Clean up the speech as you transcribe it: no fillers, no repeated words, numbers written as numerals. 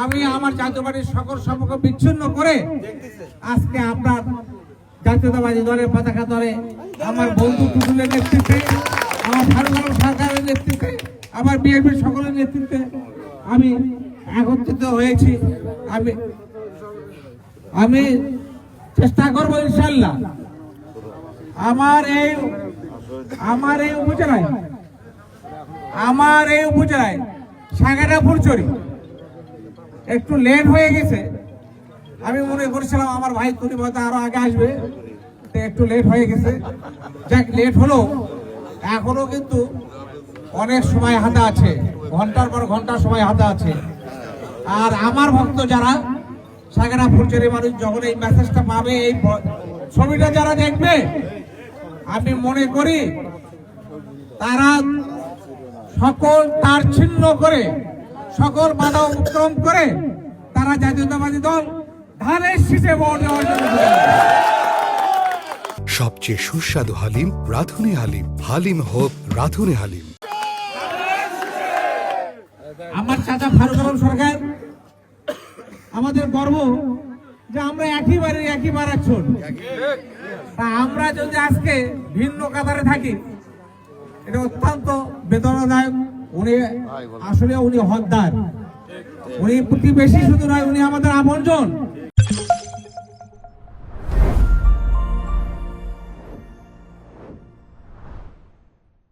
আমি আমার জাতীয় পার্টির সকল সম্পর্ক বিচ্ছিন্ন করে আজকে আপনার জাতীয়তাবাদী দলের পতাকা ধরে আমার বন্ধু টুটুলের নেতৃত্বে, আমার ফারুক আলম সরকারের নেতৃত্বে, আমার বিএনপির সকলের নেতৃত্বে আমি একত্রিত হয়েছি। আমি চেষ্টা করবো ইনশাল্লাহ আমার এই উপজেলায় সাগাটা ফুলচুরি একটু লেট হয়ে গেছে। আমি মনে করছিলাম আমার ভাই তুলি হয়তো আরো আগে আসবে, একটু লেট হয়ে গেছে। যাক, লেট হলো, এখনো কিন্তু অনেক সময় হাতে আছে, ঘন্টার পর ঘন্টা সময় হাতে আছে। আর আমার ভক্ত যারা সাগাটা ফুলচুরি মানুষ যখন এই মেসেজটা পাবে, এই ছবিটা যারা দেখবে, আমি মনে করি তারা সকল তার ছিন্ন করে, সকল বাধা অতিক্রম করে তারা জাতীয়তাবাদী দল ধানের শীষে ভোট দেওয়ার জন্য। সবচেয়ে সুস্বাদু হালিম রাধুনী হালিম। হালিম হোক রাধুনী হালিম। আমার চাচা ফারুক আলম সরকার, আমাদের গর্ব যে আমরা একই বাড়ির ছোট। তা আমরা যদি আজকে ভিন্ন কাতারে থাকি, এটা অত্যন্ত বেদনাদায়ক। উনি হকদার, উনি প্রতিবেশী শুধু নয়, উনি আমাদের আপনজন।